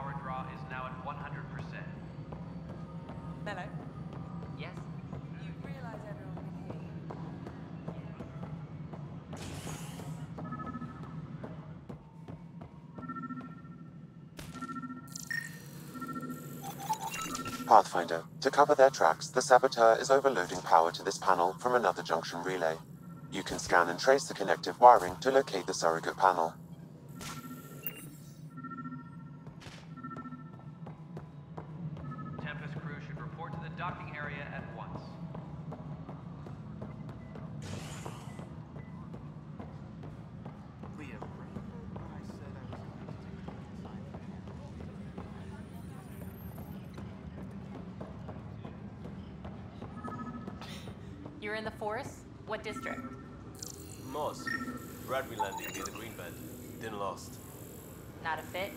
power draw is now at 100%. Hello. Yes? You realize everyone can hear you. Pathfinder. To cover their tracks, the saboteur is overloading power to this panel from another junction relay. You can scan and trace the connective wiring to locate the surrogate panel. Tempest crew should report to the docking area at once. You're in the forest? What district? Moss. Bradbury landing near the green band. Didn't last. Not a fit?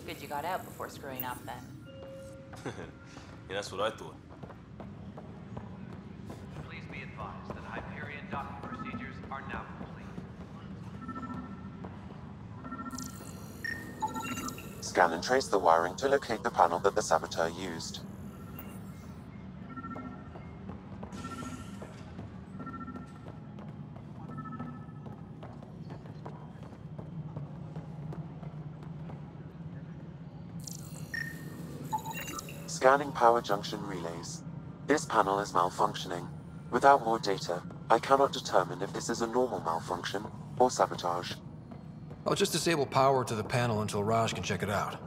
Good you got out before screwing up then. Yeah, that's what I thought. Please be advised that Hyperion docking procedures are now complete. Scan and trace the wiring to locate the panel that the saboteur used. Scanning power junction relays. This panel is malfunctioning. Without more data, I cannot determine if this is a normal malfunction or sabotage. I'll just disable power to the panel until Raj can check it out.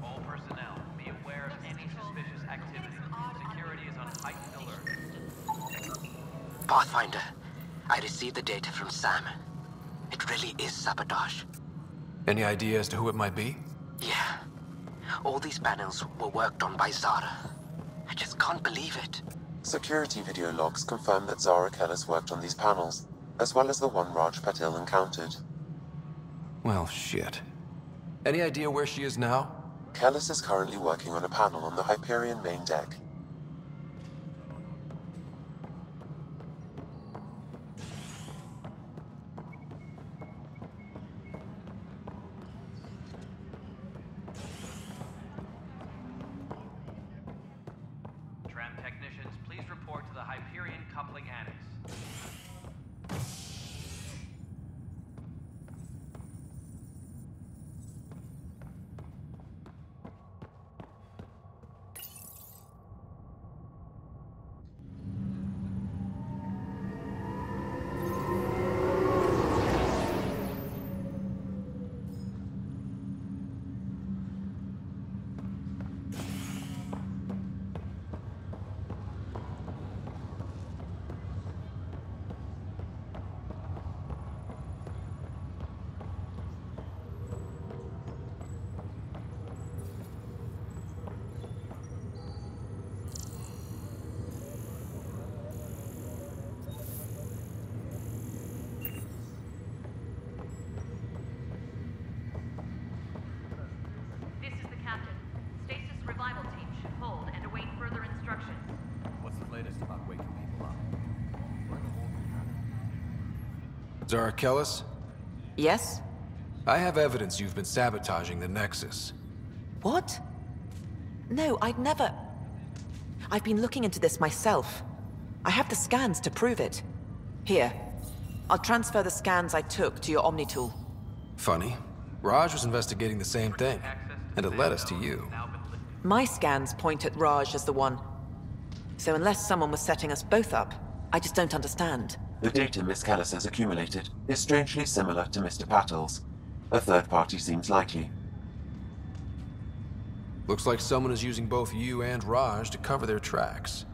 All personnel, be aware of any suspicious activity. Security is on heightened alert. Pathfinder, I received the data from Sam. It really is sabotage. Any idea as to who it might be? Yeah. All these panels were worked on by Zara. I just can't believe it. Security video logs confirm that Zara Kellis worked on these panels, as well as the one Raj Patil encountered. Well, shit. Any idea where she is now? Kellis is currently working on a panel on the Hyperion main deck. Tram technicians, please report to the Hyperion coupling annex. This is the captain. Stasis revival team should hold and await further instructions. What's the latest about waking people up? Zara Kellis? Yes? I have evidence you've been sabotaging the Nexus. What? No, I'd never... I've been looking into this myself. I have the scans to prove it. Here. I'll transfer the scans I took to your Omni tool. Funny. Raj was investigating the same thing, and it led us to you. My scans point at Raj as the one. So unless someone was setting us both up, I just don't understand. The data Miss Kellis has accumulated is strangely similar to Mr. Patil's. A third party seems likely. Looks like someone is using both you and Raj to cover their tracks.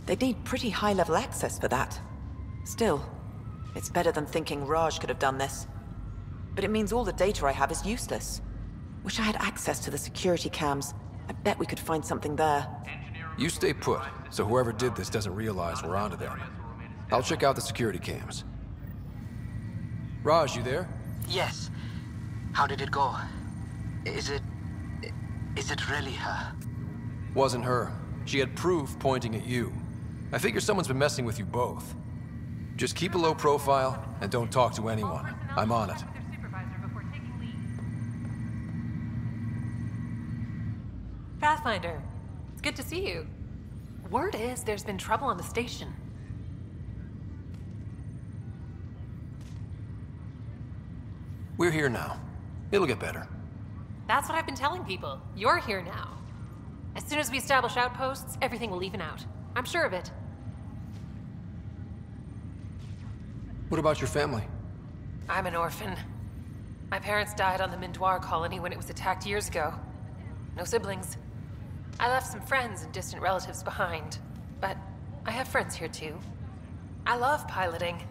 They'd need pretty high-level access for that. Still, it's better than thinking Raj could have done this. But it means all the data I have is useless. Wish I had access to the security cams. I bet we could find something there. You stay put, so whoever did this doesn't realize we're onto them. I'll check out the security cams. Raj, you there? Yes. How did it go? Is it really her? Wasn't her. She had proof pointing at you. I figure someone's been messing with you both. Just keep a low profile and don't talk to anyone. I'm on it. Pathfinder. It's good to see you. Word is there's been trouble on the station. We're here now. It'll get better. That's what I've been telling people. You're here now. As soon as we establish outposts, everything will even out. I'm sure of it. What about your family? I'm an orphan. My parents died on the Mindoir colony when it was attacked years ago. No siblings. I left some friends and distant relatives behind, but I have friends here too. I love piloting,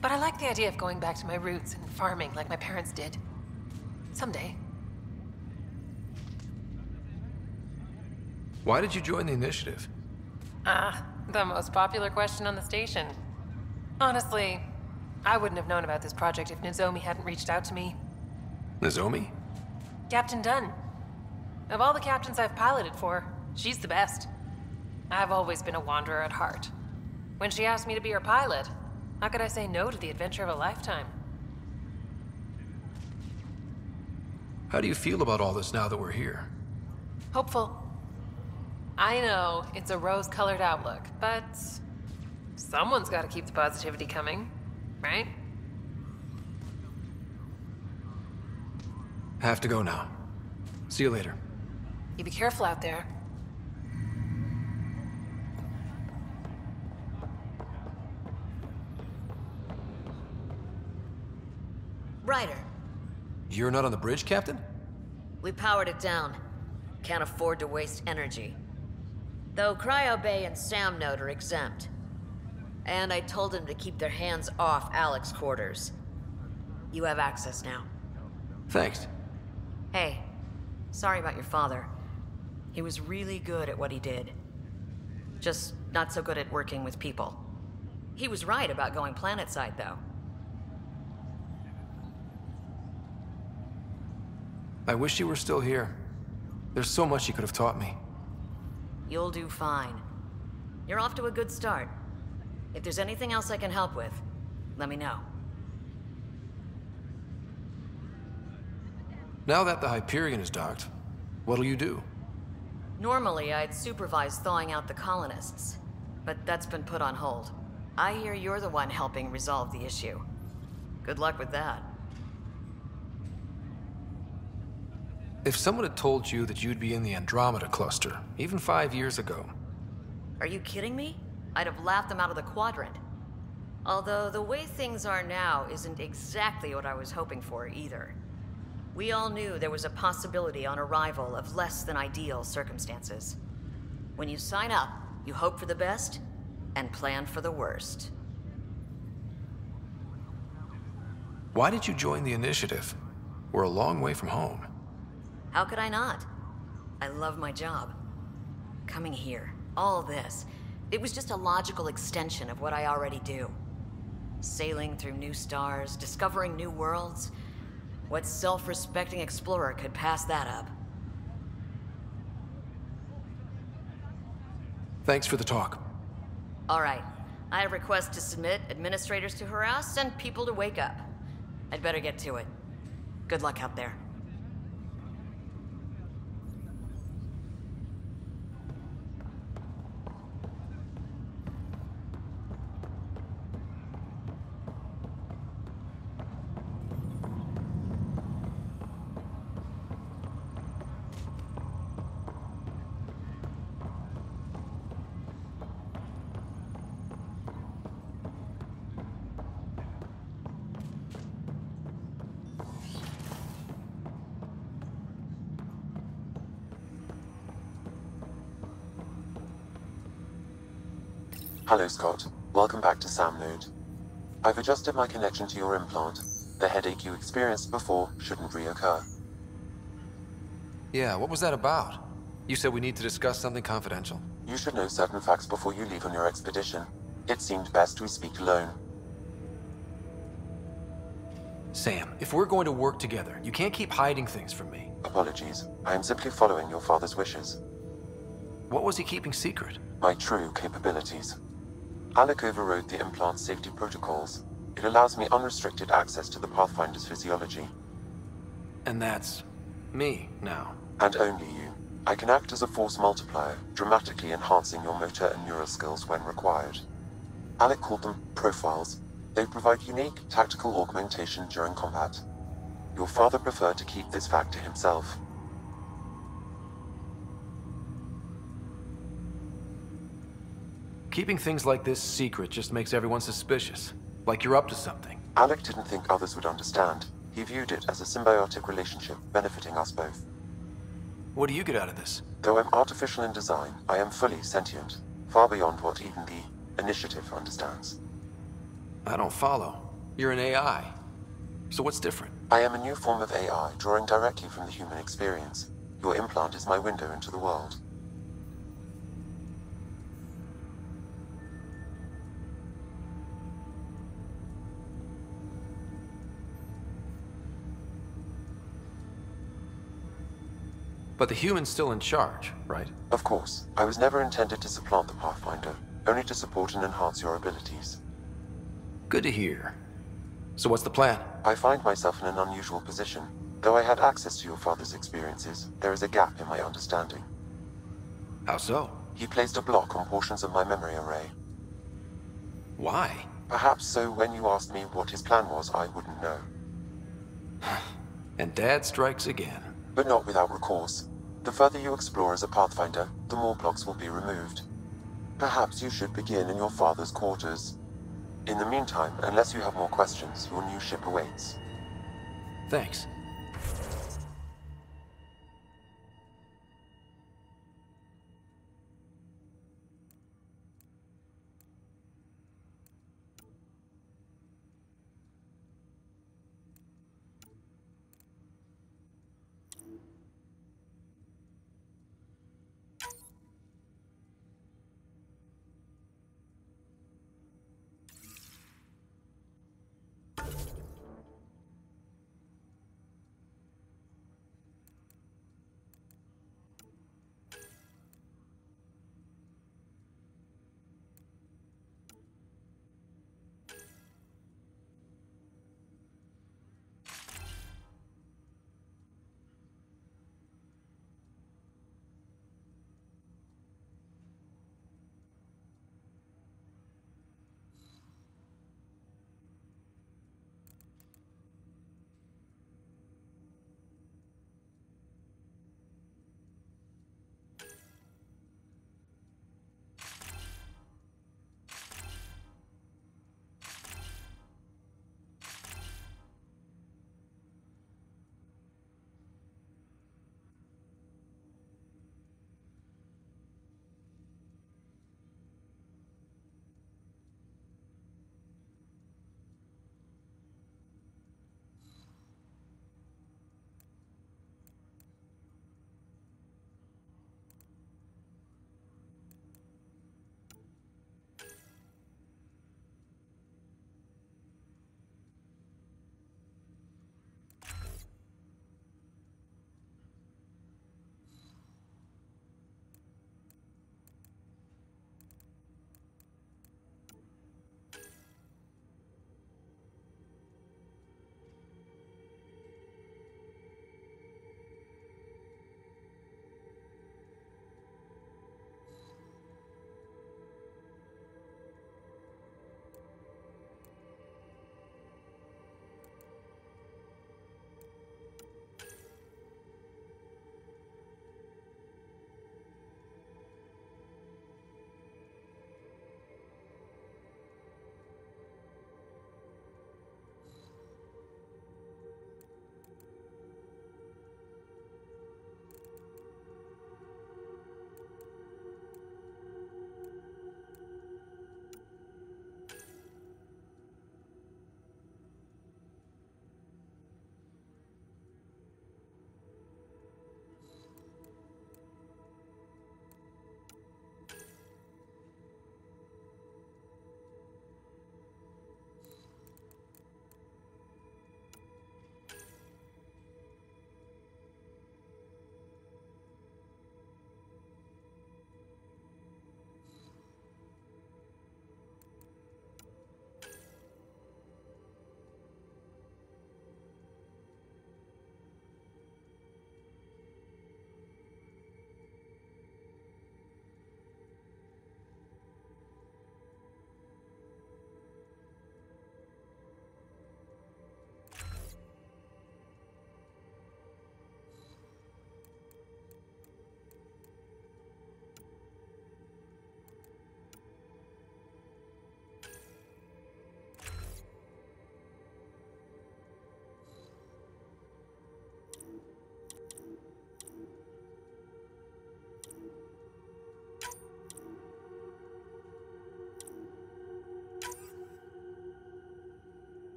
but I like the idea of going back to my roots and farming like my parents did. Someday. Why did you join the initiative? The most popular question on the station. Honestly, I wouldn't have known about this project if Nozomi hadn't reached out to me. Nozomi? Captain Dunn. Of all the captains I've piloted for, she's the best. I've always been a wanderer at heart. When she asked me to be her pilot, how could I say no to the adventure of a lifetime? How do you feel about all this now that we're here? Hopeful. I know it's a rose-colored outlook, but someone's got to keep the positivity coming, right? Have to go now. See you later. You be careful out there. Ryder. You're not on the bridge, Captain? We powered it down. Can't afford to waste energy. Though Cryo Bay and Sam Node are exempt. And I told them to keep their hands off Alex's quarters. You have access now. Thanks. Hey, sorry about your father. He was really good at what he did. Just not so good at working with people. He was right about going planetside, though. I wish you were still here. There's so much you could have taught me. You'll do fine. You're off to a good start. If there's anything else I can help with, let me know. Now that the Hyperion is docked, what'll you do? Normally, I'd supervise thawing out the colonists, but that's been put on hold. I hear you're the one helping resolve the issue. Good luck with that. If someone had told you that you'd be in the Andromeda cluster, even 5 years ago... Are you kidding me? I'd have laughed them out of the quadrant. Although the way things are now isn't exactly what I was hoping for either. We all knew there was a possibility on arrival of less than ideal circumstances. When you sign up, you hope for the best and plan for the worst. Why did you join the initiative? We're a long way from home. How could I not? I love my job. Coming here, all this, it was just a logical extension of what I already do. Sailing through new stars, discovering new worlds. What self-respecting explorer could pass that up? Thanks for the talk. All right. I have requests to submit, administrators to harass, and people to wake up. I'd better get to it. Good luck out there. Hello, Scott. Welcome back to Sam Node. I've adjusted my connection to your implant. The headache you experienced before shouldn't reoccur. Yeah, what was that about? You said we need to discuss something confidential. You should know certain facts before you leave on your expedition. It seemed best we speak alone. Sam, if we're going to work together, you can't keep hiding things from me. Apologies. I am simply following your father's wishes. What was he keeping secret? My true capabilities. Alec overrode the implant's safety protocols. It allows me unrestricted access to the Pathfinder's physiology. And that's... me, now. And only you. I can act as a force multiplier, dramatically enhancing your motor and neural skills when required. Alec called them profiles. They provide unique tactical augmentation during combat. Your father preferred to keep this fact to himself. Keeping things like this secret just makes everyone suspicious. Like you're up to something. Alec didn't think others would understand. He viewed it as a symbiotic relationship benefiting us both. What do you get out of this? Though I'm artificial in design, I am fully sentient, far beyond what even the Initiative understands. I don't follow. You're an AI. So what's different? I am a new form of AI, drawing directly from the human experience. Your implant is my window into the world. But the human's still in charge, right? Of course. I was never intended to supplant the Pathfinder, only to support and enhance your abilities. Good to hear. So what's the plan? I find myself in an unusual position. Though I had access to your father's experiences, there is a gap in my understanding. How so? He placed a block on portions of my memory array. Why? Perhaps so when you asked me what his plan was, I wouldn't know. And Dad strikes again. But not without recourse. The further you explore as a Pathfinder, the more blocks will be removed. Perhaps you should begin in your father's quarters. In the meantime, unless you have more questions, your new ship awaits. Thanks.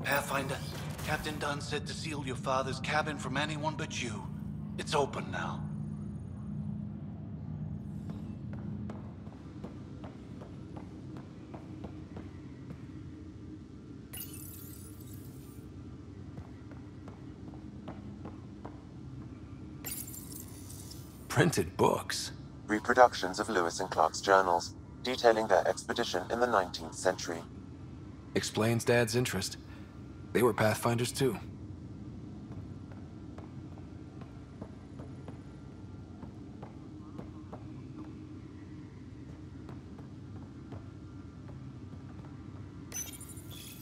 Pathfinder, Captain Dunn said to seal your father's cabin from anyone but you. It's open now. Printed books? Reproductions of Lewis and Clark's journals, detailing their expedition in the 19th century. Explains Dad's interest. They were Pathfinders too.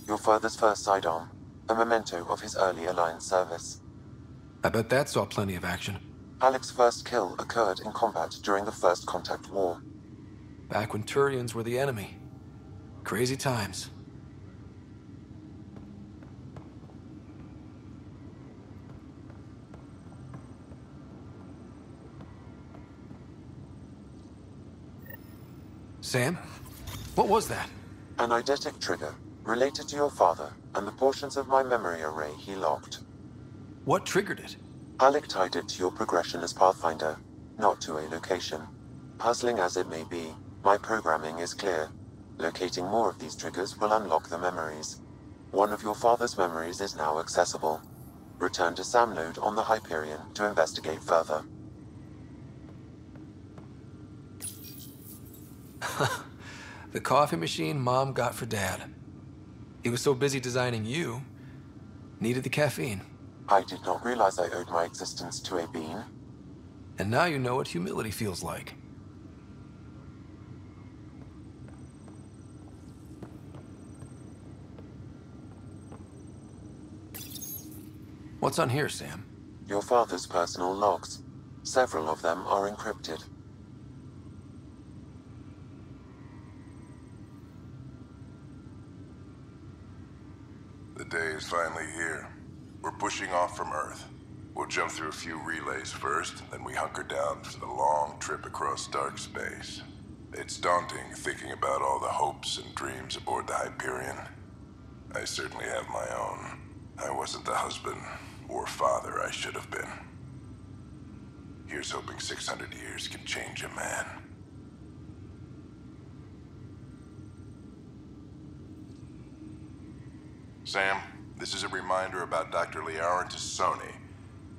Your father's first sidearm, a memento of his early Alliance service. I bet that saw plenty of action. Alec's first kill occurred in combat during the First Contact War. Back when Turians were the enemy. Crazy times. Sam? What was that? An eidetic trigger, related to your father and the portions of my memory array he locked. What triggered it? Alec tied it to your progression as Pathfinder, not to a location. Puzzling as it may be, my programming is clear. Locating more of these triggers will unlock the memories. One of your father's memories is now accessible. Return to Sam node on the Hyperion to investigate further. The coffee machine Mom got for Dad. He was so busy designing you, needed the caffeine. I did not realize I owed my existence to a bean. And now you know what humility feels like. What's on here, Sam? Your father's personal logs. Several of them are encrypted. The day is finally here. We're pushing off from Earth. We'll jump through a few relays first, then we hunker down for the long trip across dark space. It's daunting thinking about all the hopes and dreams aboard the Hyperion. I certainly have my own. I wasn't the husband or father I should have been. Here's hoping 600 years can change a man. Sam, this is a reminder about Dr. Liara Tassoni.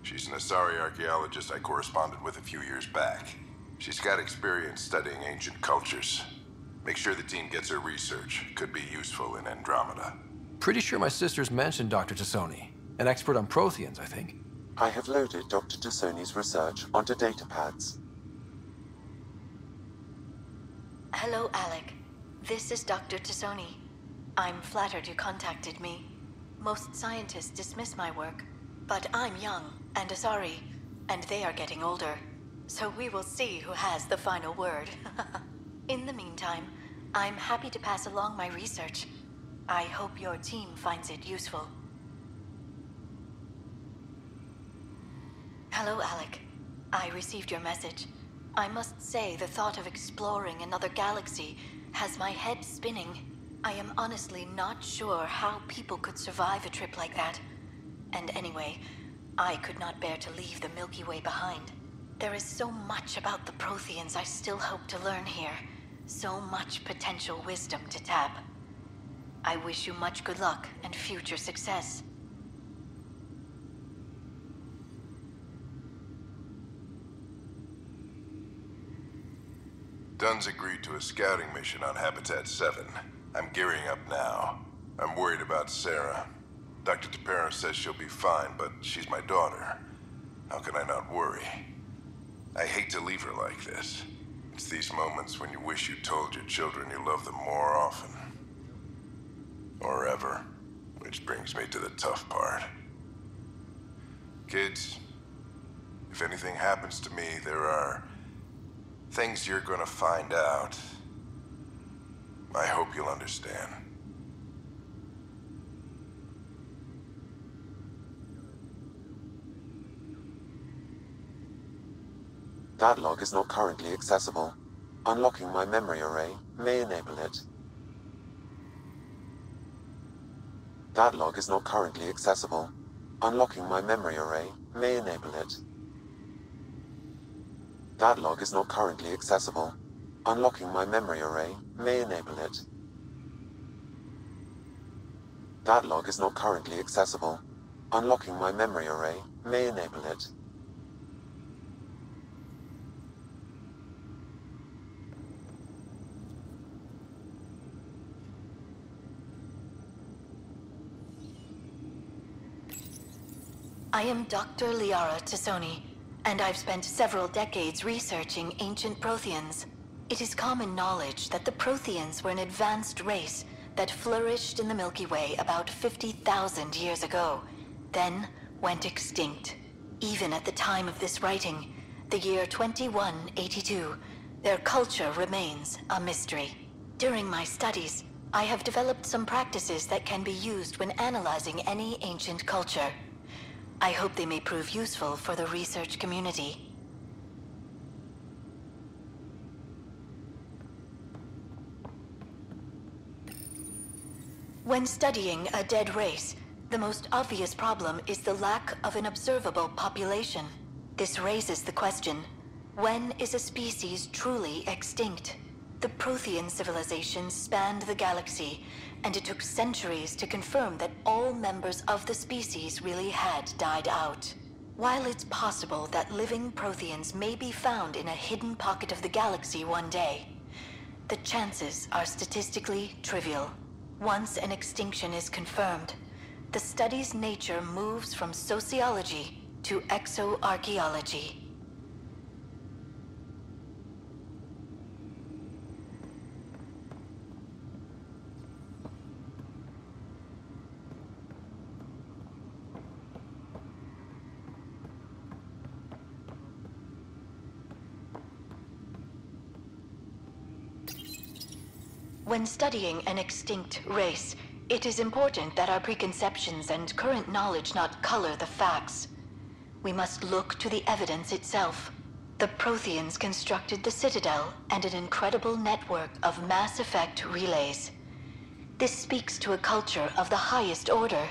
She's an Asari archaeologist I corresponded with a few years back. She's got experience studying ancient cultures. Make sure the team gets her research. Could be useful in Andromeda. Pretty sure my sisters mentioned Dr. Tassoni. An expert on Protheans, I think. I have loaded Dr. Tassoni's research onto datapads. Hello, Alec. This is Dr. Tassoni. I'm flattered you contacted me. Most scientists dismiss my work, but I'm young and Asari, and they are getting older. So we will see who has the final word. In the meantime, I'm happy to pass along my research. I hope your team finds it useful. Hello, Alec. I received your message. I must say the thought of exploring another galaxy has my head spinning. I am honestly not sure how people could survive a trip like that. And anyway, I could not bear to leave the Milky Way behind. There is so much about the Protheans I still hope to learn here. So much potential wisdom to tap. I wish you much good luck and future success. Dunn's agreed to a scouting mission on Habitat 7. I'm gearing up now. I'm worried about Sarah. Dr. Tapera says she'll be fine, but she's my daughter. How can I not worry? I hate to leave her like this. It's these moments when you wish you told your children you love them more often. Or ever. Which brings me to the tough part. Kids, if anything happens to me, there are things you're gonna find out. I hope you'll understand. That log is not currently accessible. Unlocking my memory array may enable it. That log is not currently accessible. Unlocking my memory array may enable it. That log is not currently accessible. Unlocking my memory array may enable it. That log is not currently accessible. Unlocking my memory array may enable it. I am Dr. Liara Tassoni, and I've spent several decades researching ancient Protheans. It is common knowledge that the Protheans were an advanced race that flourished in the Milky Way about 50,000 years ago, then went extinct. Even at the time of this writing, the year 2182, their culture remains a mystery. During my studies, I have developed some practices that can be used when analyzing any ancient culture. I hope they may prove useful for the research community. When studying a dead race, the most obvious problem is the lack of an observable population. This raises the question, when is a species truly extinct? The Prothean civilization spanned the galaxy, and it took centuries to confirm that all members of the species really had died out. While it's possible that living Protheans may be found in a hidden pocket of the galaxy one day, the chances are statistically trivial. Once an extinction is confirmed, the study's nature moves from sociology to exoarchaeology. When studying an extinct race, it is important that our preconceptions and current knowledge not color the facts. We must look to the evidence itself. The Protheans constructed the Citadel and an incredible network of mass effect relays. This speaks to a culture of the highest order.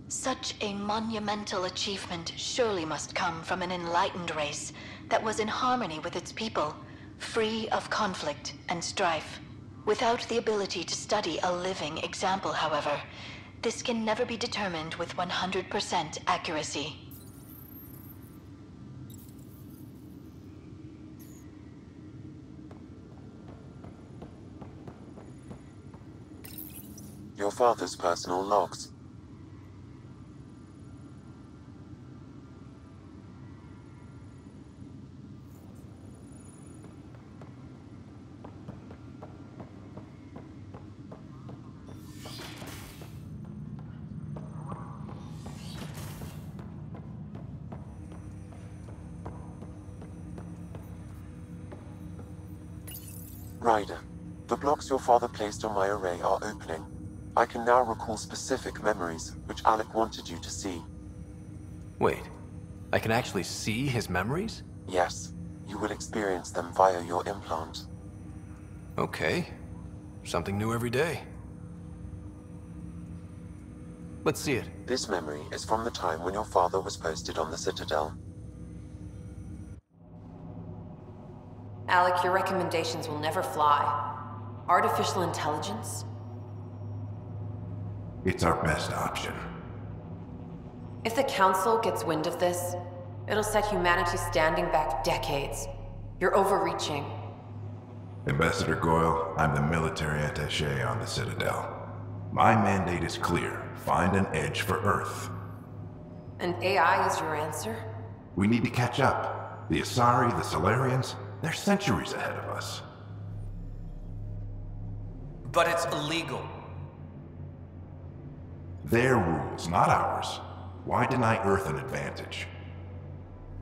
Such a monumental achievement surely must come from an enlightened race that was in harmony with its people, free of conflict and strife. Without the ability to study a living example, however, this can never be determined with 100% accuracy. Your father's personal logs. Ryder, the blocks your father placed on my array are opening. I can now recall specific memories, which Alec wanted you to see. Wait, I can actually see his memories? Yes, you will experience them via your implant. Okay, something new every day. Let's see it. This memory is from the time when your father was posted on the Citadel. Alec, your recommendations will never fly. Artificial intelligence? It's our best option. If the Council gets wind of this, it'll set humanity standing back decades. You're overreaching. Ambassador Goyle, I'm the military attaché on the Citadel. My mandate is clear. Find an edge for Earth. And AI is your answer? We need to catch up. The Asari, the Solarians, they're centuries ahead of us. But it's illegal. Their rules, not ours. Why deny Earth an advantage?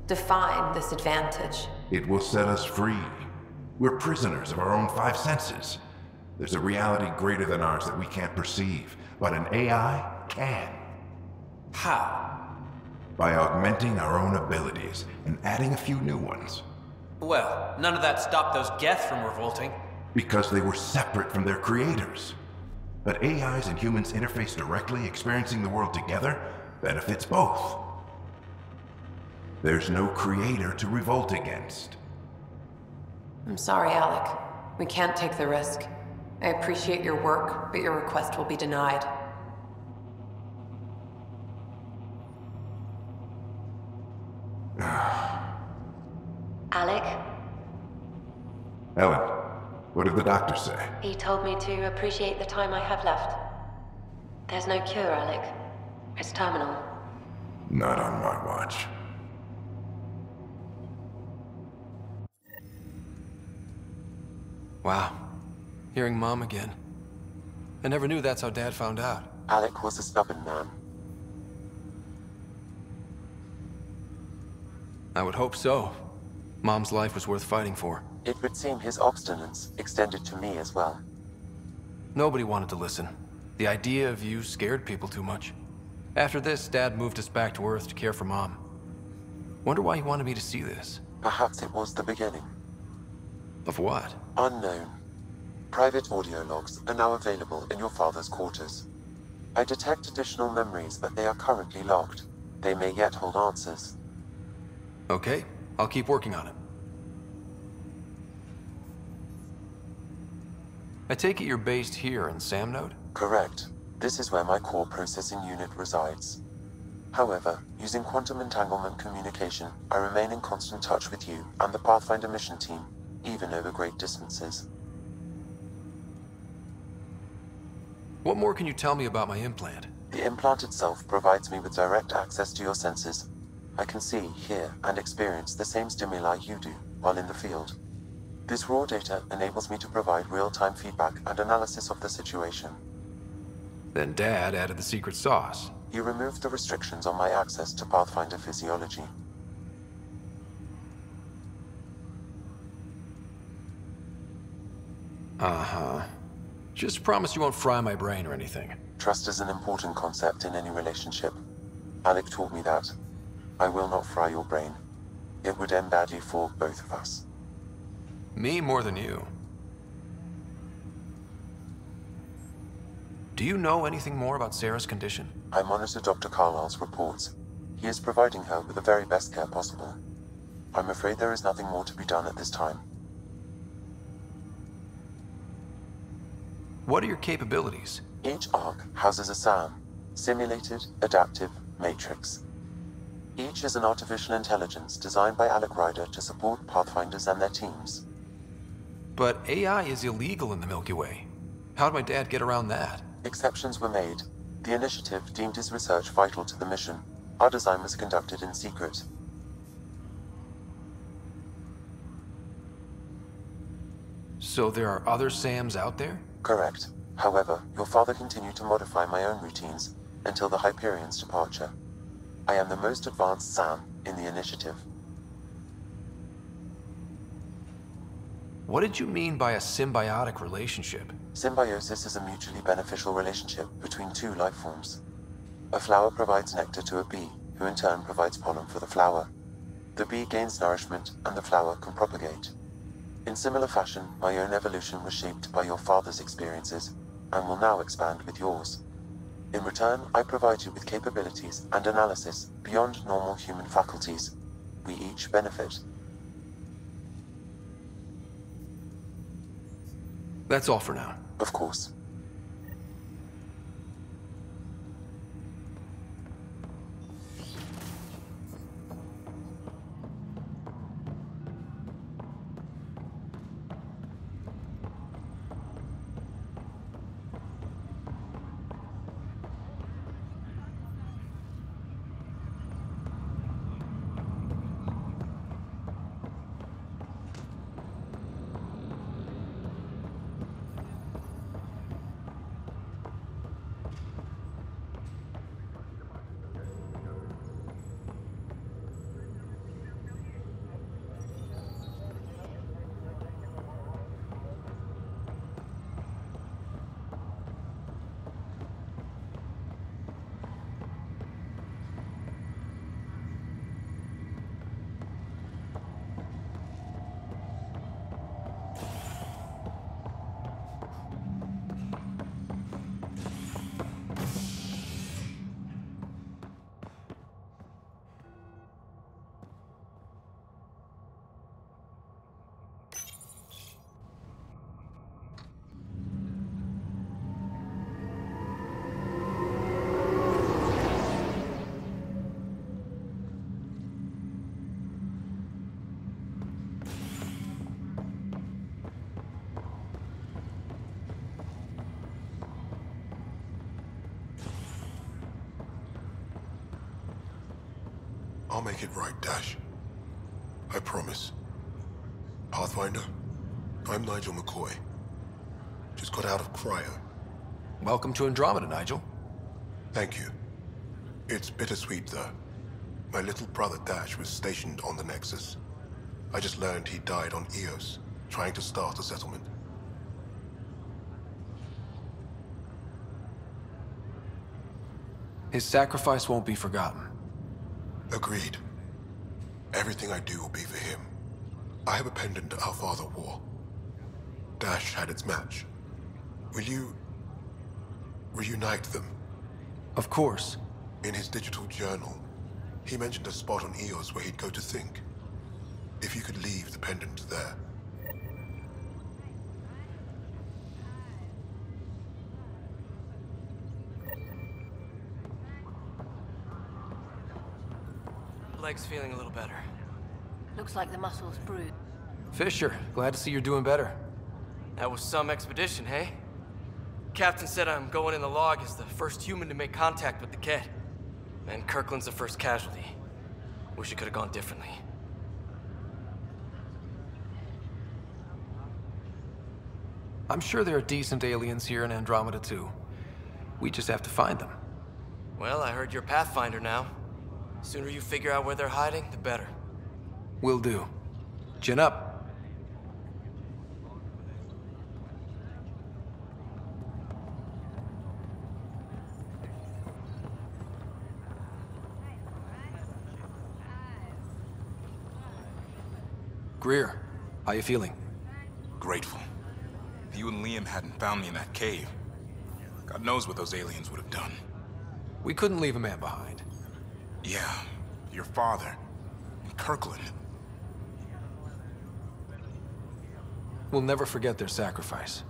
Define this advantage. It will set us free. We're prisoners of our own five senses. There's a reality greater than ours that we can't perceive, but an AI can. How? By augmenting our own abilities and adding a few new ones. Well, none of that stopped those Geth from revolting. Because they were separate from their creators. But AIs and humans interface directly, experiencing the world together benefits both. There's no creator to revolt against. I'm sorry, Alec. We can't take the risk. I appreciate your work, but your request will be denied. Alec? Ellen, what did the doctor say? He told me to appreciate the time I have left. There's no cure, Alec. It's terminal. Not on my watch. Wow. Hearing Mom again. I never knew that's how Dad found out. Alec was a stubborn man. I would hope so. Mom's life was worth fighting for. It would seem his obstinance extended to me as well. Nobody wanted to listen. The idea of you scared people too much. After this, Dad moved us back to Earth to care for Mom. Wonder why he wanted me to see this. Perhaps it was the beginning. Of what? Unknown. Private audio logs are now available in your father's quarters. I detect additional memories, but they are currently locked. They may yet hold answers. Okay, I'll keep working on it. I take it you're based here in Samnode? Correct. This is where my core processing unit resides. However, using quantum entanglement communication, I remain in constant touch with you and the Pathfinder mission team, even over great distances. What more can you tell me about my implant? The implant itself provides me with direct access to your senses. I can see, hear, and experience the same stimuli you do while in the field. This raw data enables me to provide real-time feedback and analysis of the situation. Then Dad added the secret sauce. He removed the restrictions on my access to Pathfinder physiology. Uh-huh. Just promise you won't fry my brain or anything. Trust is an important concept in any relationship. Alec taught me that. I will not fry your brain. It would end badly for both of us. Me more than you. Do you know anything more about Sarah's condition? I monitor Dr. Carlisle's reports. He is providing her with the very best care possible. I'm afraid there is nothing more to be done at this time. What are your capabilities? Each arc houses a SAM, Simulated Adaptive Matrix. Each is an artificial intelligence designed by Alec Ryder to support Pathfinders and their teams. But AI is illegal in the Milky Way. How'd my dad get around that? Exceptions were made. The initiative deemed his research vital to the mission. Our design was conducted in secret. So there are other SAMs out there? Correct. However, your father continued to modify my own routines until the Hyperion's departure. I am the most advanced SAM in the initiative. What did you mean by a symbiotic relationship? Symbiosis is a mutually beneficial relationship between two life forms. A flower provides nectar to a bee, who in turn provides pollen for the flower. The bee gains nourishment, and the flower can propagate. In similar fashion, my own evolution was shaped by your father's experiences, and will now expand with yours. In return, I provide you with capabilities and analysis beyond normal human faculties. We each benefit. That's all for now. Of course. I'll make it right, Dash. I promise. Pathfinder, I'm Nigel McCoy. Just got out of cryo. Welcome to Andromeda, Nigel. Thank you. It's bittersweet, though. My little brother Dash was stationed on the Nexus. I just learned he died on Eos, trying to start a settlement. His sacrifice won't be forgotten. Agreed. Everything I do will be for him. I have a pendant our father wore. Dash had its match. Will you reunite them? Of course. In his digital journal, he mentioned a spot on Eos where he'd go to think. If you could leave the pendant there. Leg's feeling a little better. Looks like the muscle's bruised. Fisher, glad to see you're doing better. That was some expedition, hey? Captain said I'm going in the log as the first human to make contact with the kid. And Kirkland's the first casualty. Wish it could have gone differently. I'm sure there are decent aliens here in Andromeda too. We just have to find them. Well, I heard you're Pathfinder now. Sooner you figure out where they're hiding, the better. Will do. Chin up. Greer, how you feeling? Grateful. If you and Liam hadn't found me in that cave, God knows what those aliens would have done. We couldn't leave a man behind. Yeah, your father, and Kirkland. We'll never forget their sacrifice.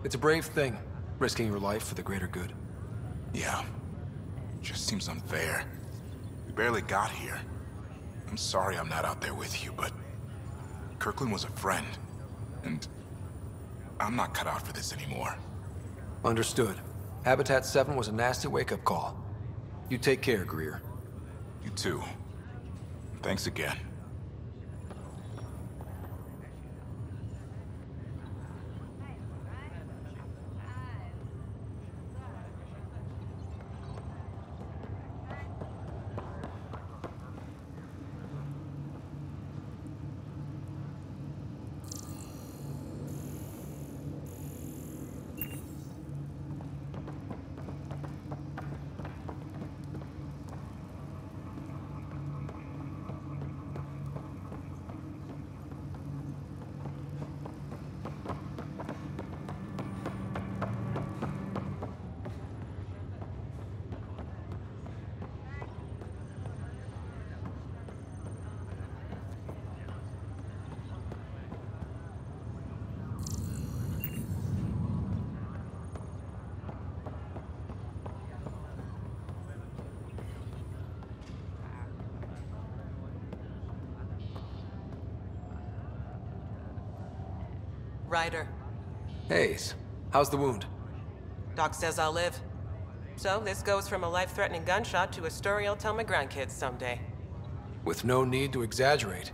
It's a brave thing, risking your life for the greater good. Yeah, just seems unfair. We barely got here. I'm sorry I'm not out there with you, but Kirkland was a friend, and I'm not cut out for this anymore. Understood. Habitat 7 was a nasty wake-up call. You take care, Greer. You too. Thanks again. Ryder. Hayes, how's the wound? Doc says I'll live. So this goes from a life-threatening gunshot to a story I'll tell my grandkids someday. With no need to exaggerate.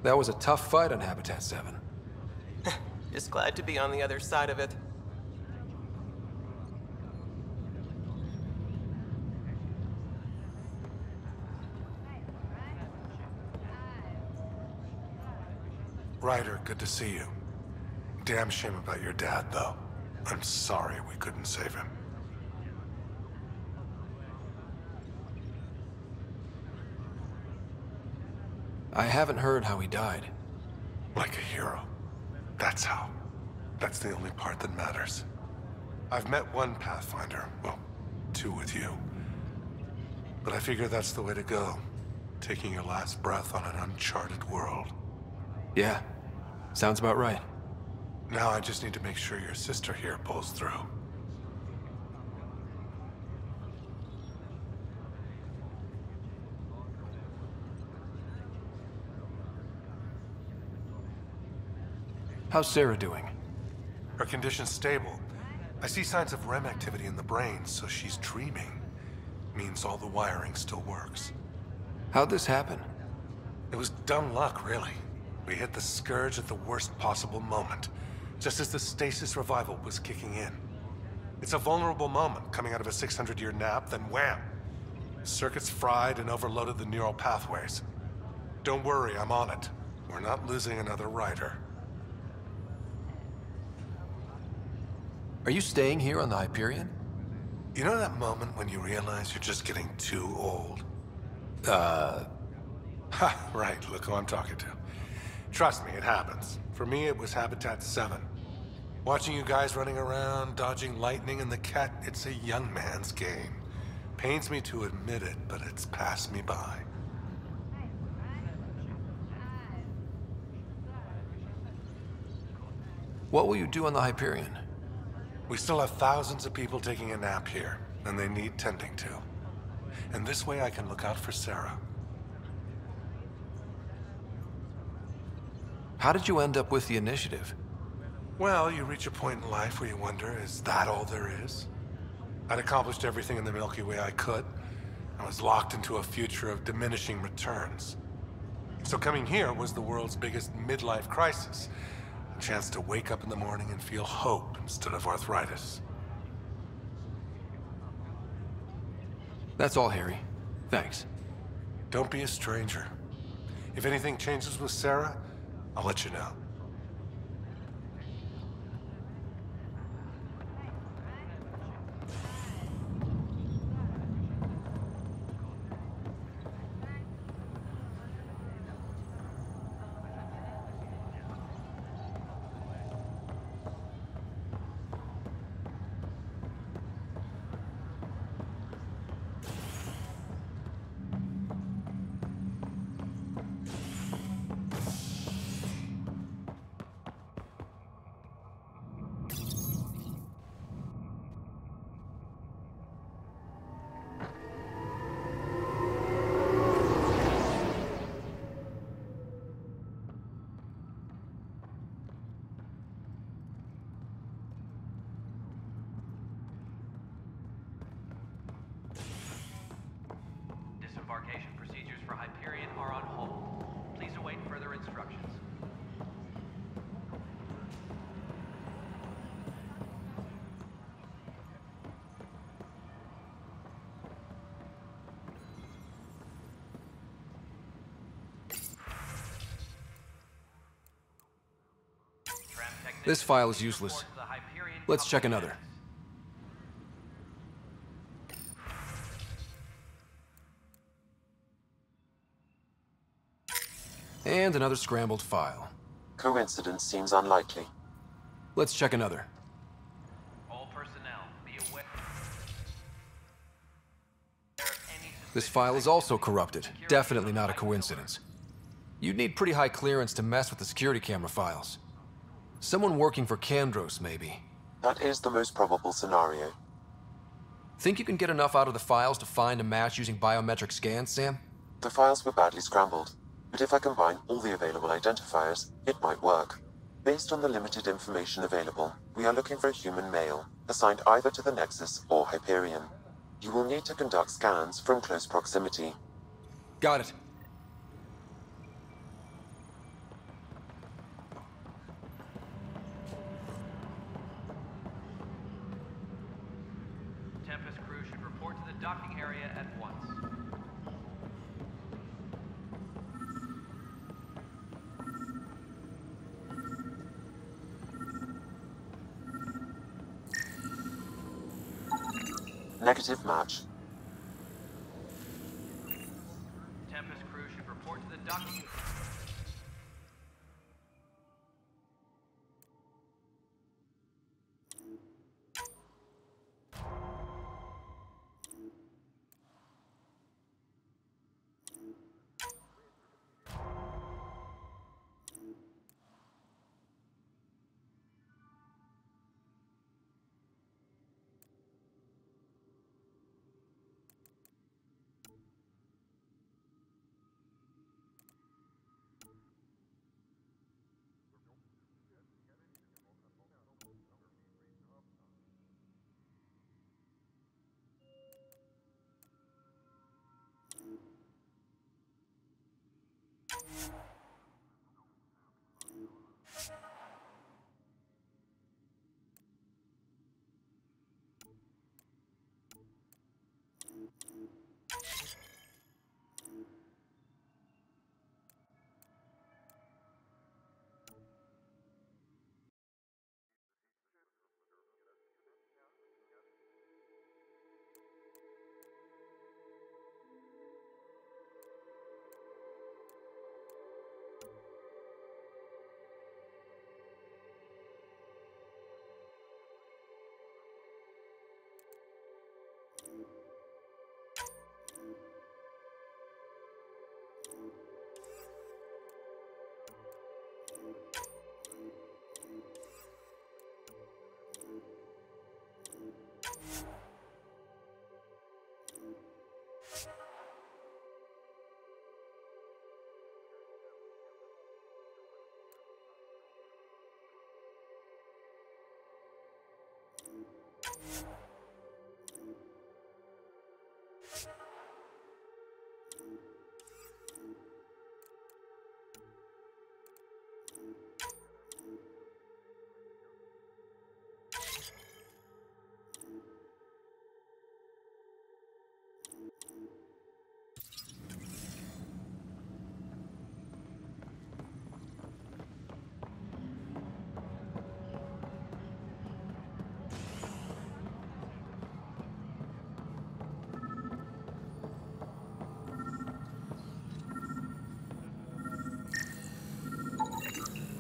That was a tough fight on Habitat 7. Just glad to be on the other side of it. Ryder, good to see you. Damn shame about your dad, though. I'm sorry we couldn't save him. I haven't heard how he died. Like a hero. That's how. That's the only part that matters. I've met one Pathfinder, well, 2 with you. But I figure that's the way to go. Taking your last breath on an uncharted world. Yeah, sounds about right. Now I just need to make sure your sister here pulls through. How's Sarah doing? Her condition's stable. I see signs of REM activity in the brain, so she's dreaming. Means all the wiring still works. How'd this happen? It was dumb luck, really. We hit the Scourge at the worst possible moment, just as the stasis revival was kicking in. It's a vulnerable moment coming out of a 600-year nap, then wham! Circuits fried and overloaded the neural pathways. Don't worry, I'm on it. We're not losing another rider. Are you staying here on the Hyperion? You know that moment when you realize you're just getting too old? Ha, right, look who I'm talking to. Trust me, it happens. For me, it was Habitat 7. Watching you guys running around, dodging lightning and the cat, it's a young man's game. Pains me to admit it, but it's passed me by. What will you do on the Hyperion? We still have thousands of people taking a nap here, and they need tending to. And this way I can look out for Sarah. How did you end up with the initiative? Well, you reach a point in life where you wonder, is that all there is? I'd accomplished everything in the Milky Way I could. I was locked into a future of diminishing returns. So coming here was the world's biggest midlife crisis. A chance to wake up in the morning and feel hope instead of arthritis. That's all, Harry. Thanks. Don't be a stranger. If anything changes with Sarah, I'll let you know. Disembarkation procedures for Hyperion are on hold. Please await further instructions. This file is useless. Let's check another. And another scrambled file. Coincidence seems unlikely. Let's check another. All personnel, be aware. This file is also corrupted. Definitely not a coincidence. You'd need pretty high clearance to mess with the security camera files. Someone working for Kandros, maybe. That is the most probable scenario. Think you can get enough out of the files to find a match using biometric scans, Sam? The files were badly scrambled, but if I combine all the available identifiers, it might work. Based on the limited information available, we are looking for a human male, assigned either to the Nexus or Hyperion. You will need to conduct scans from close proximity. Got it. Tempest crew should report to the docking area at once. Negative match. Tempest crew should report to the docking.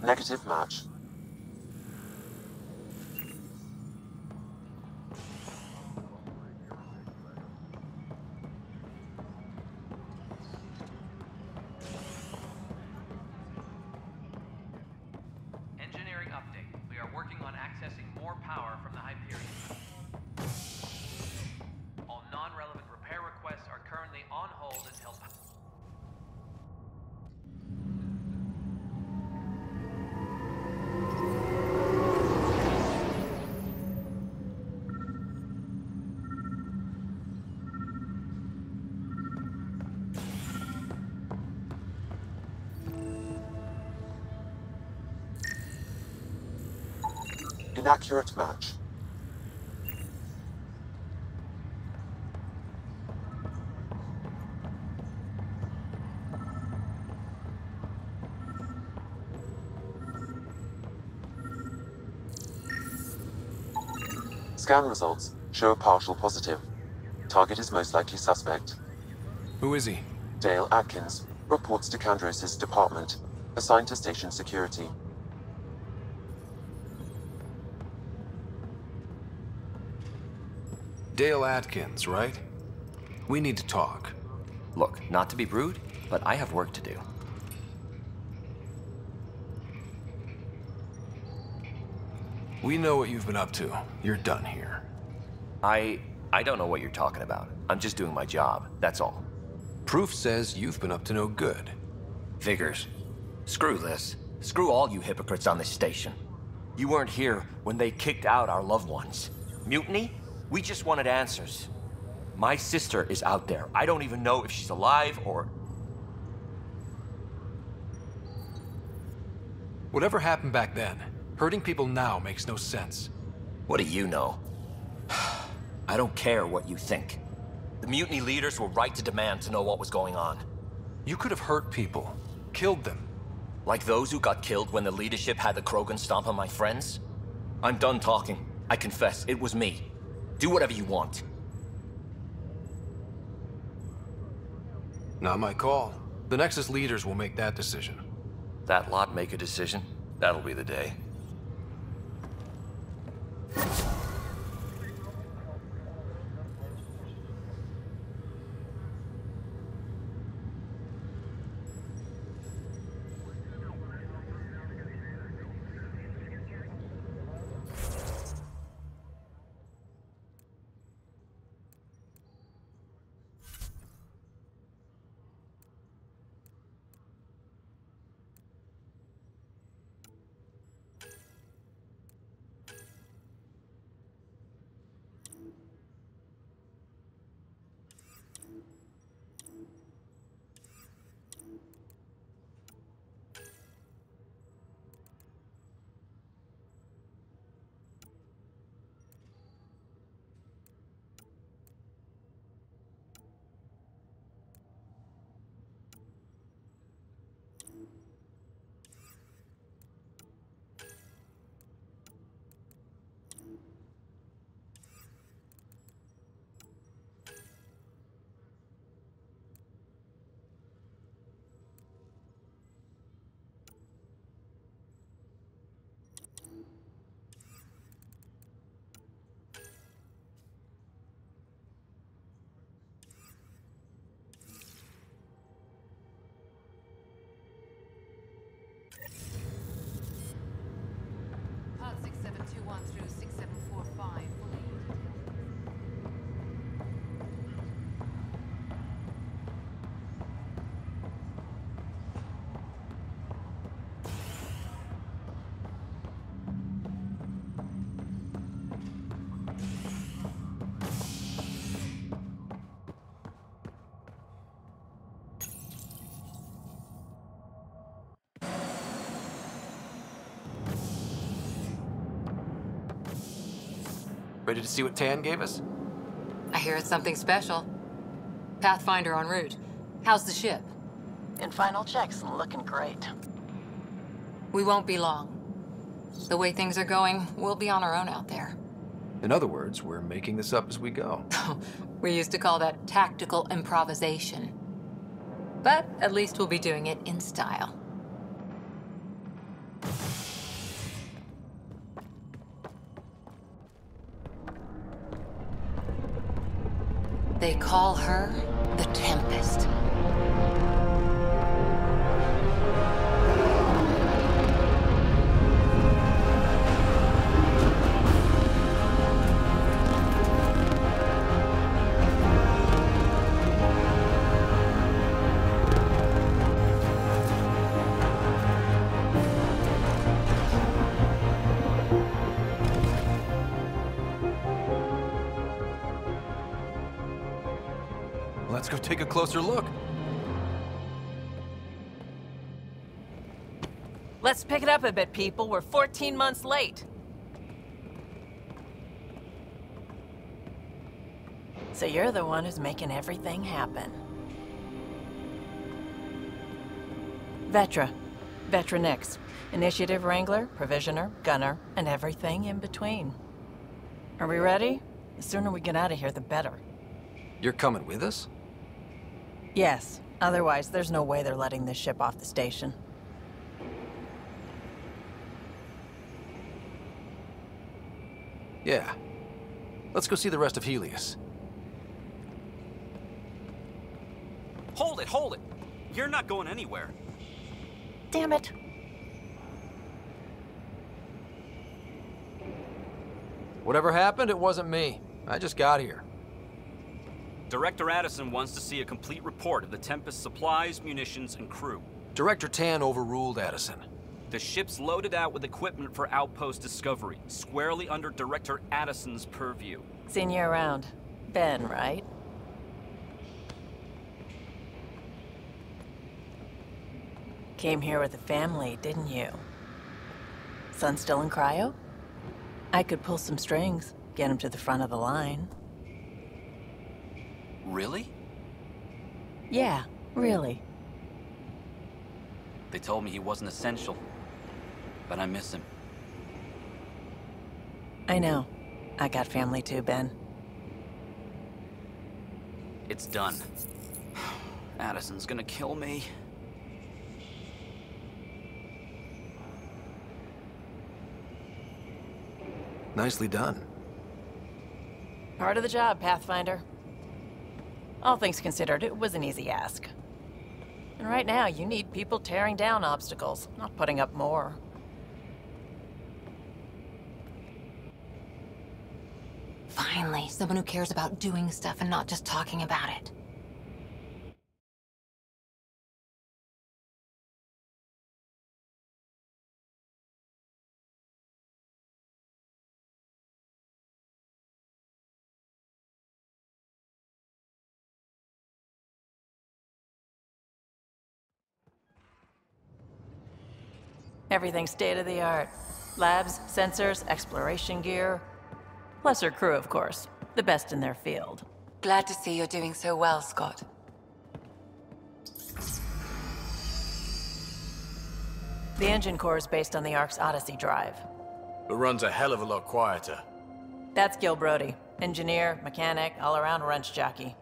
Negative match. Engineering update. We are working on accessing more power from the Hyperion. All non-relevant repair requests are currently on hold until... Inaccurate match. Scan results show a partial positive. Target is most likely suspect. Who is he? Dale Atkins reports to Kandros' department, assigned to station security. Dale Atkins, right? We need to talk. Look, not to be rude, but I have work to do. We know what you've been up to. You're done here. I don't know what you're talking about. I'm just doing my job, that's all. Proof says you've been up to no good. Figures. Screw this. Screw all you hypocrites on this station. You weren't here when they kicked out our loved ones. Mutiny? We just wanted answers. My sister is out there. I don't even know if she's alive or... Whatever happened back then, hurting people now makes no sense. What do you know? I don't care what you think. The mutiny leaders were right to demand to know what was going on. You could have hurt people, killed them. Like those who got killed when the leadership had the Krogan stomp on my friends? I'm done talking. I confess, it was me. Do whatever you want. Not my call. The Nexus leaders will make that decision. That lot make a decision? That'll be the day. 721 through 6745. Ready to see what Tan gave us? I hear it's something special. Pathfinder en route. How's the ship? In final checks, looking great. We won't be long. The way things are going, we'll be on our own out there. In other words, we're making this up as we go. We used to call that tactical improvisation. But at least we'll be doing it in style. They call her the Tempest. Let's go take a closer look. Let's pick it up a bit, people. We're 14 months late. So you're the one who's making everything happen. Vetra. Vetra Nix. Initiative Wrangler, Provisioner, Gunner, and everything in between. Are we ready? The sooner we get out of here, the better. You're coming with us? Yes. Otherwise, there's no way they're letting this ship off the station. Yeah. Let's go see the rest of Helios. Hold it, hold it! You're not going anywhere. Damn it. Whatever happened, it wasn't me. I just got here. Director Addison wants to see a complete report of the Tempest's supplies, munitions, and crew. Director Tan overruled Addison. The ship's loaded out with equipment for outpost discovery, squarely under Director Addison's purview. Seen you around. Ben, right? Came here with a family, didn't you? Son still in cryo? I could pull some strings, get him to the front of the line. Really? Yeah, really. They told me he wasn't essential, but I miss him. I know. I got family too, Ben. It's done. Addison's gonna kill me. Nicely done. Part of the job, Pathfinder. All things considered, it was an easy ask. And right now, you need people tearing down obstacles, not putting up more. Finally, someone who cares about doing stuff and not just talking about it. Everything's state-of-the-art. Labs, sensors, exploration gear. Plus her crew, of course. The best in their field. Glad to see you're doing so well, Scott. The engine core is based on the Ark's Odyssey drive. It runs a hell of a lot quieter. That's Gil Brody. Engineer, mechanic, all-around wrench jockey.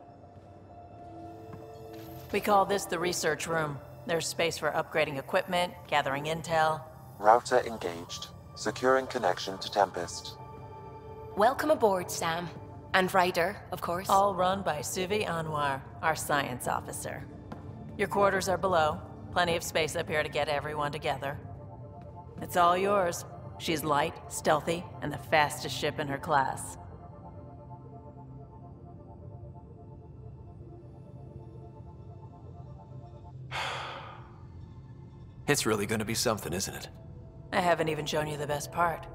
We call this the research room. There's space for upgrading equipment, gathering intel. Router engaged. Securing connection to Tempest. Welcome aboard, Sam. And Ryder, of course. All run by Suvi Anwar, our science officer. Your quarters are below. Plenty of space up here to get everyone together. It's all yours. She's light, stealthy, and the fastest ship in her class. It's really gonna be something, isn't it? I haven't even shown you the best part.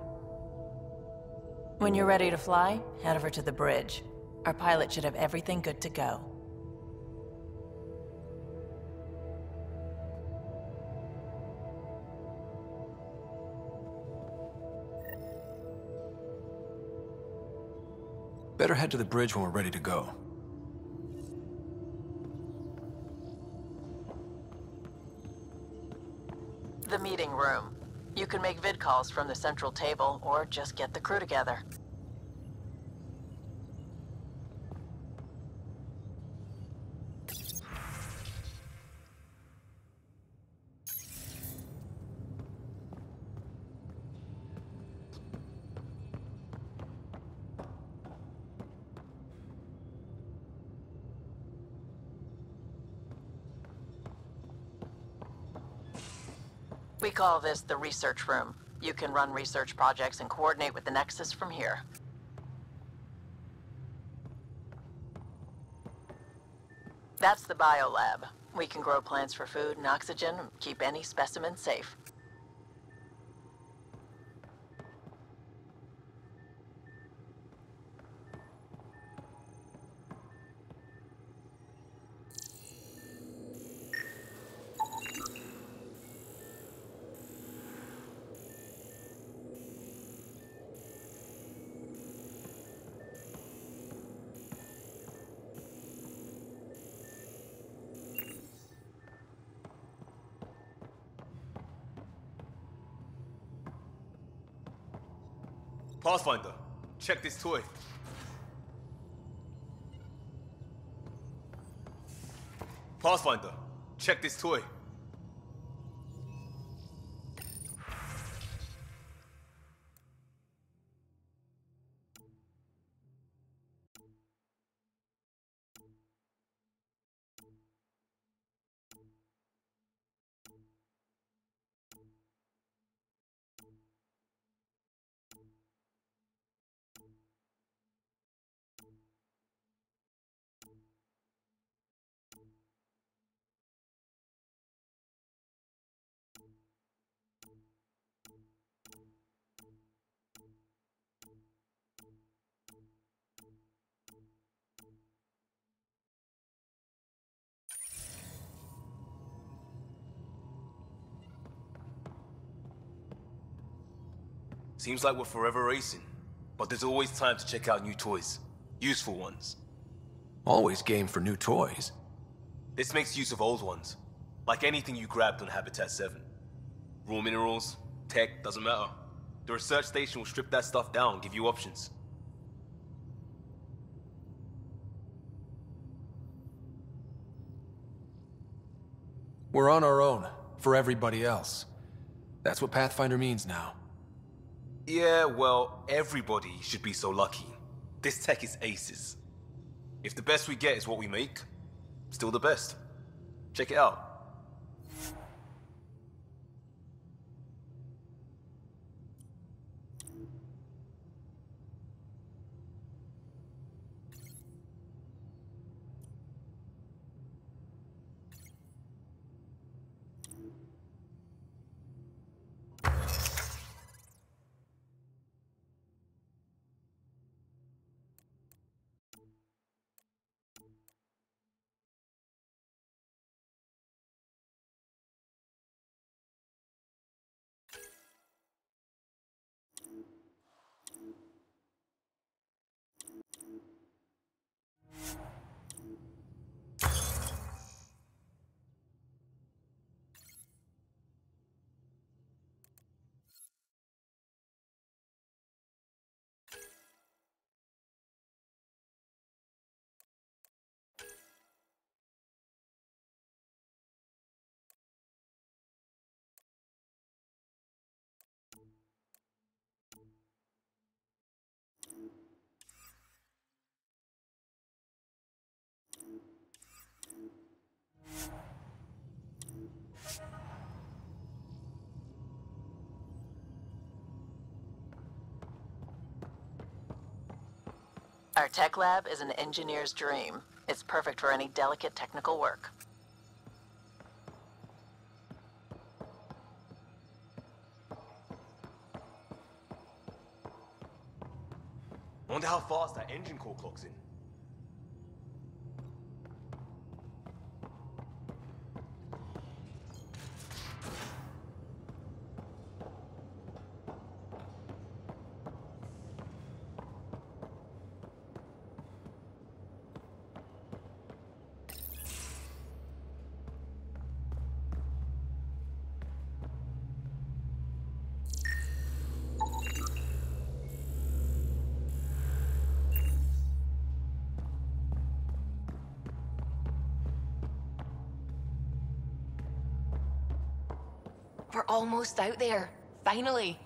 When you're ready to fly, head over to the bridge. Our pilot should have everything good to go. Better head to the bridge when we're ready to go. The meeting room. You can make vid calls from the central table, or just get the crew together. We call this the research room. You can run research projects and coordinate with the Nexus from here. That's the biolab. We can grow plants for food and oxygen, keep any specimen safe. Pathfinder, check this toy. Pathfinder, check this toy. Seems like we're forever racing, but there's always time to check out new toys. Useful ones. Always game for new toys. This makes use of old ones, like anything you grabbed on Habitat 7. Raw minerals, tech, doesn't matter. The research station will strip that stuff down and give you options. We're on our own, for everybody else. That's what Pathfinder means now. Yeah, well, everybody should be so lucky. This tech is aces. If the best we get is what we make, still the best. Check it out. Our tech lab is an engineer's dream. It's perfect for any delicate technical work. I wonder how fast that engine core clocks in. We're almost out there. Finally.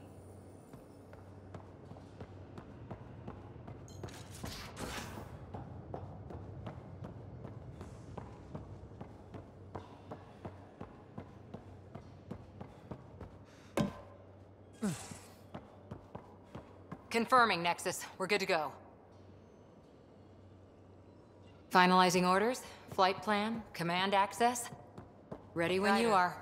Confirming, Nexus. We're good to go. Finalizing orders, flight plan, command access. Ready when you are.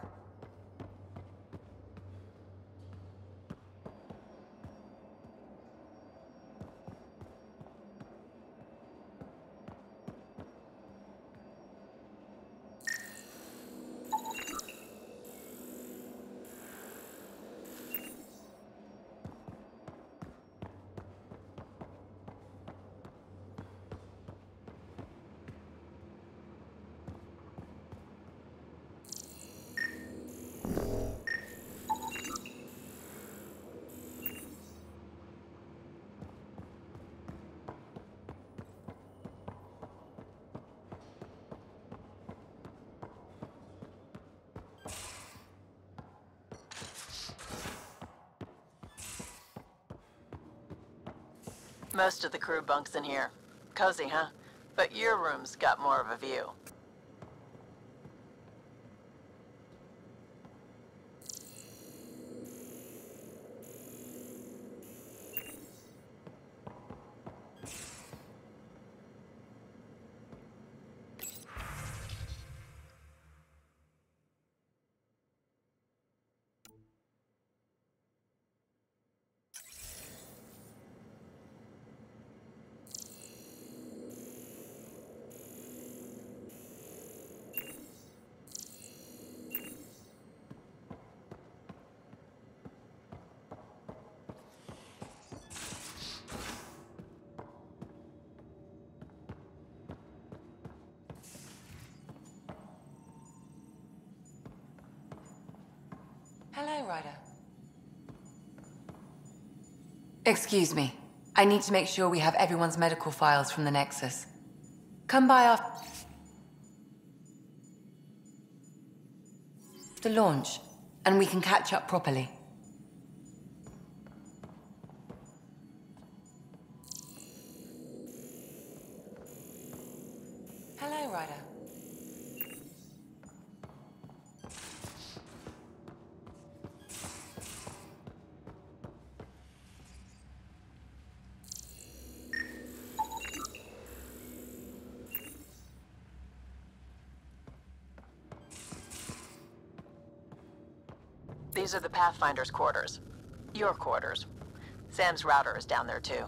Most of the crew bunks in here. Cozy, huh? But your room's got more of a view. Hello, Ryder. Excuse me. I need to make sure we have everyone's medical files from the Nexus. Come by after the launch, and we can catch up properly. Hello, Ryder. These are the Pathfinder's quarters. Your quarters. Sam's router is down there too.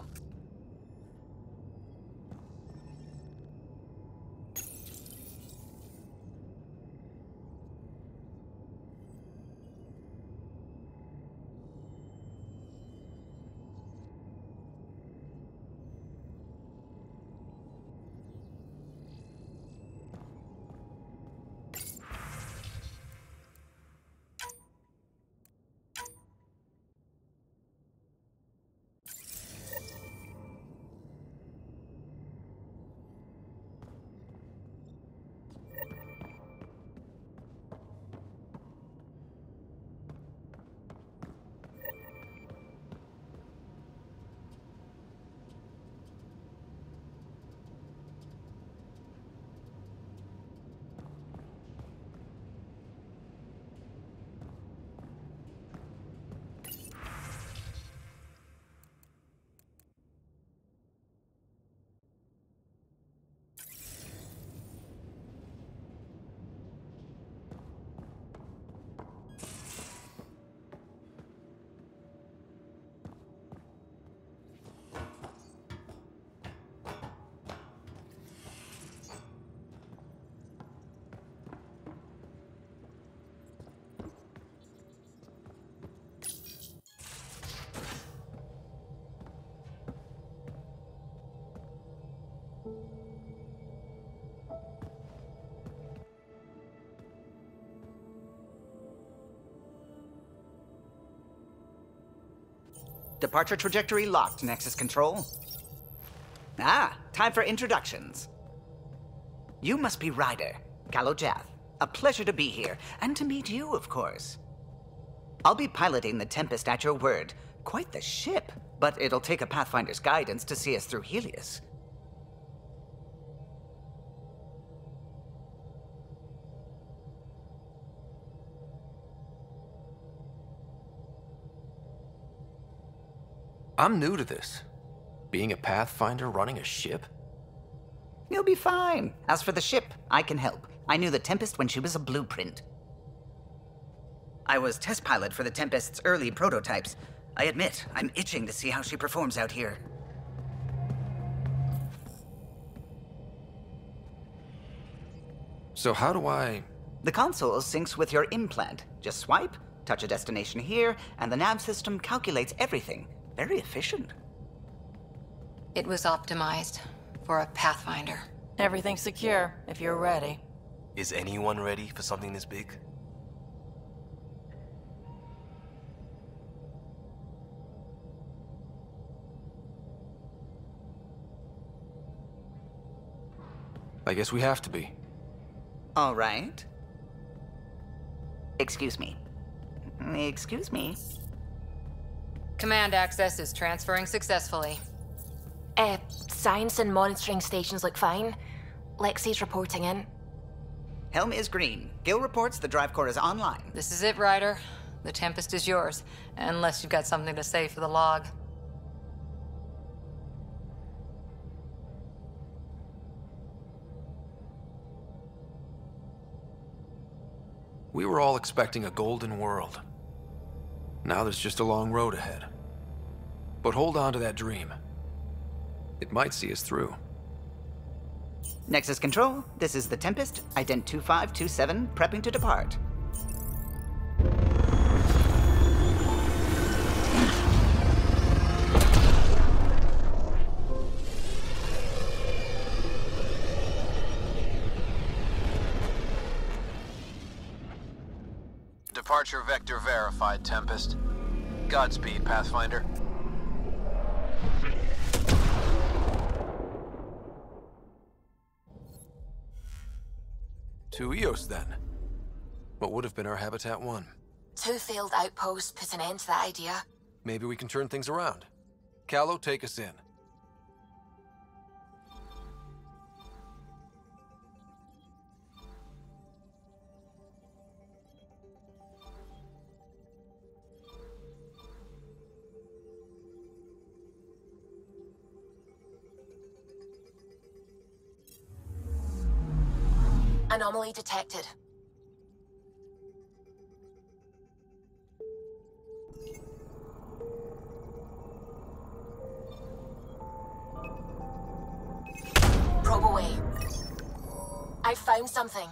Departure trajectory locked, Nexus Control. Ah, time for introductions. You must be Ryder, Kalojath. A pleasure to be here, and to meet you, of course. I'll be piloting the Tempest at your word. Quite the ship, but it'll take a Pathfinder's guidance to see us through Helios. I'm new to this. Being a Pathfinder running a ship? You'll be fine. As for the ship, I can help. I knew the Tempest when she was a blueprint. I was test pilot for the Tempest's early prototypes. I admit, I'm itching to see how she performs out here. So how do I... The console syncs with your implant. Just swipe, touch a destination here, and the nav system calculates everything. Very efficient. It was optimized for a Pathfinder. Everything's secure, if you're ready. Is anyone ready for something this big? I guess we have to be. All right. Excuse me. Excuse me. Command access is transferring successfully. Science and monitoring stations look fine. Lexi's reporting in. Helm is green. Gil reports the drive core is online. This is it, Ryder. The Tempest is yours, unless you've got something to say for the log. We were all expecting a golden world. Now there's just a long road ahead. But hold on to that dream. It might see us through. Nexus Control, this is the Tempest, ident 2527, prepping to depart. Departure vector verified, Tempest. Godspeed, Pathfinder. To Eos, then. What would have been our Habitat 1? 2 failed outposts put an end to that idea. Maybe we can turn things around. Callow, take us in. Anomaly detected. Probe away. I found something.